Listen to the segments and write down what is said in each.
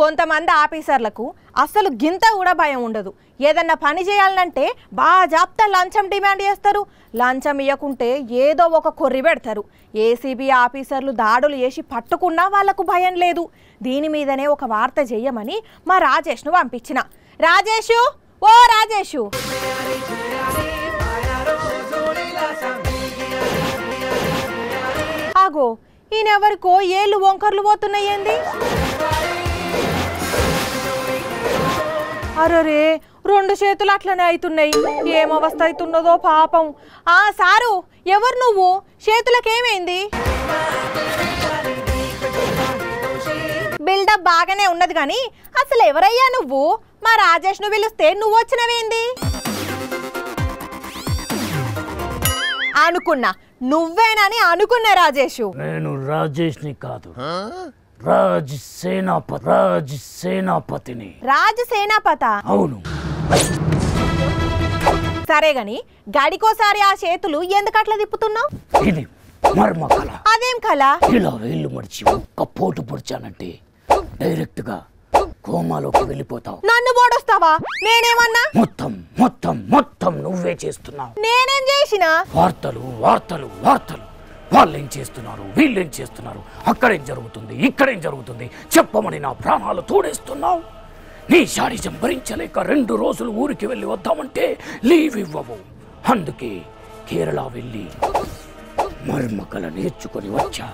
కొంతమంది ఆఫీసర్లకు అసలు గింత కూడా భయం ఉండదు. ఏదన్నా పని చేయాలంటే బాజాప్తా లంచం డిమాండ్ చేస్తారు. లంచం ఇవ్వకుంటే ఏదో ఒక కొర్రి పెడతారు. ఏసీబీ ఆఫీసర్లు దాడులు చేసి పట్టుకున్నా వాళ్లకు భయం లేదు. దీని మీదనే ఒక వార్త చేయమని మా రాజేష్ను పంపించిన. రాజేషు, ఓ రాజేషు, ఆగో ఈయనెవరికో ఏళ్ళు వంకర్లు పోతున్నాయేంది? అరే రెండు చేతులు అట్లనే అవుతున్నాయి. ఏం అవస్థ అవుతున్నదో పాపం. సారు, ఎవరు నువ్వు? చేతులకేమైంది? బిల్డప్ బాగానే ఉన్నది కానీ అసలు ఎవరయ్యా నువ్వు? మా రాజేష్ ను పిలిస్తే నువ్వు వచ్చినవేంది? అనుకున్నా నువ్వేనని అనుకున్నా రాజేషు. నేను రాజేష్ని కాదు, రాజ్ సేనాపతిని. రాజ్ సేనాపత? అవును. సరే గాని గడికోసారి ఆ చేతులు ఎందుకట్లా తిప్పుతున్నావు? ఇది మర్మ కళ. అదేం కళ? ఇలా వేళ్ళు మడిచి ఒక్క పోటు పొడిచానంటే డైరెక్ట్ గా కోమాలోకి వెళ్ళిపోతావు. నన్ను పోడొస్తావా? నేనేమన్నా? మొత్తం మొత్తం మొత్తం నువ్వే చేస్తున్నావు. నేనేం చేసినా? వార్తలు వార్తలు వార్తలు. వాళ్ళేం చేస్తున్నారు, వీళ్ళేం చేస్తున్నారు, అక్కడేం జరుగుతుంది, ఇక్కడేం జరుగుతుంది చెప్పమని నా ప్రాణాలు తోడేస్తున్నావు. నీ శారీజం భరించలేక 2 రోజులు ఊరికి వెళ్ళి వద్దామంటే లీవ్ ఇవ్వవు. అందుకే కేరళ వెళ్ళి మర్మకళ నేర్చుకొని వచ్చా.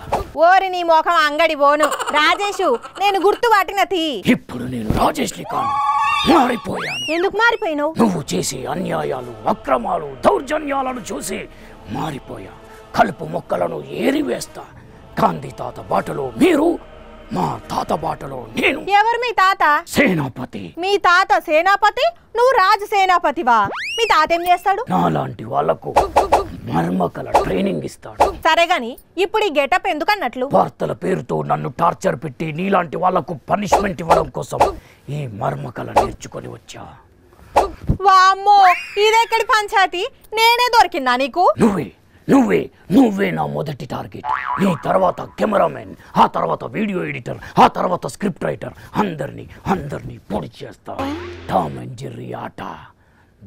ఓరి నీ మోఖం అంగడి పోను రాజేషు, నేను గుర్తు పట్టినది. ఇప్పుడు నేను రాజేష్ని కాను, మారిపోయాను. ఎందుకు మారిపోయినావు? నువ్వు చేసే అన్యాయాలు, అక్రమాలు, దౌర్జన్యాలను చూసి మారిపోయా. కలుపు మొక్కలను ఏరివేస్తా. గాంధీ తాత బాటలో మీరు, మా తాత బాటలో నేను. ఎవరు మీ తాత? సేనాపతి. మీ తాత సేనాపతి, నువ్వు రాజు సేనాపతివా? మీ తాత ఏం చేస్తాడు? నాలాంటి వాళ్లకు మర్మకళ ట్రైనింగ్ ఇస్తాడు. సరే గాని ఇప్పుడు ఈ గెటప్ ఎందుకన్నట్లు? వార్తల పేరుతో నన్ను టార్చర్ పెట్టి నీలాంటి వాళ్లకు పనిష్మెంట్ ఇవ్వడం కోసం ఈ మర్మకళ నేర్చుకొని వచ్చా. వామ్మో, ఇదెక్కడి పంచాయతీ? నేనే దొరికినా నీకు? నువ్వే నా మొదటి టార్గెట్. నీ తర్వాత కెమెరామెన్, ఆ తర్వాత వీడియో ఎడిటర్, ఆ తర్వాత స్క్రిప్ట్ రైటర్. అందరినీ పొడి చేస్తా. టామ్ అండ్ జెర్రీ ఆట,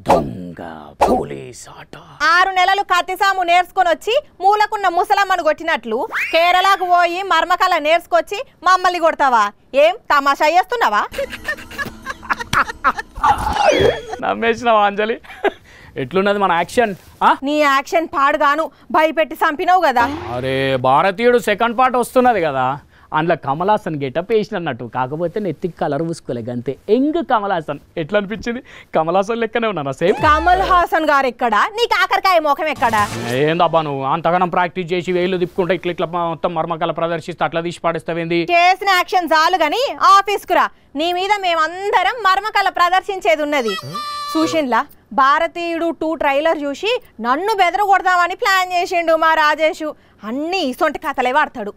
దొంగ పోలీస్ ఆట. 6 నెలలు కత్తిసాము నేర్చుకొని వచ్చి మూలకున్న ముసలమ్మను కొట్టినట్లు కేరళకు పోయి మర్మకళ నేర్చుకొచ్చి మమ్మల్ని కొడతావా? ఏం తమాషా చేస్తున్నావా? నమ్మేసినావా అంజలి? ఎట్లున్నది మన యాక్షన్? నీ యాక్షన్ పాడుగాను భయపెట్టి చంపినావు కదా. అరే భారతీయుడు సెకండ్ పార్ట్ వస్తున్నది కదా, అందులో కమల్ హాసన్ గెటప్ వేసినట్టు. కాకపోతే నెత్తికి కలర్ పూసుకోలేదు అంతే. ఎంగ్ కమల్ హాసన్ ఎట్లా అనిపించింది? కమల్ హాసన్ లెక్కనే ఉన్నాను సేమ్. కమల్ హాసన్ గారు ఎక్కడా? నీ కాకరకాయ మోఖం ఎక్కడా? ఏందబ్బా నువ్వు అంతగానం ప్రాక్టీస్ చేసి వేలు తిప్పుకుంటే ఇట్లా మొత్తం మర్మకళ ప్రదర్శిస్తే అట్లా తీసి పాడేస్తావేంది? చేసిన యాక్షన్ చాలు గాని ఆఫీస్కు రా. నీ మీద మేమందరం మర్మకళ ప్రదర్శించేది ఉన్నది. చూసిండ్లా, భారతీయుడు 2 ట్రైలర్ చూసి నన్ను బెదరగొడదామని ప్లాన్ చేసిండు మా రాజేషు. అన్ని ఇసొంటి కథలే వాడతాడు.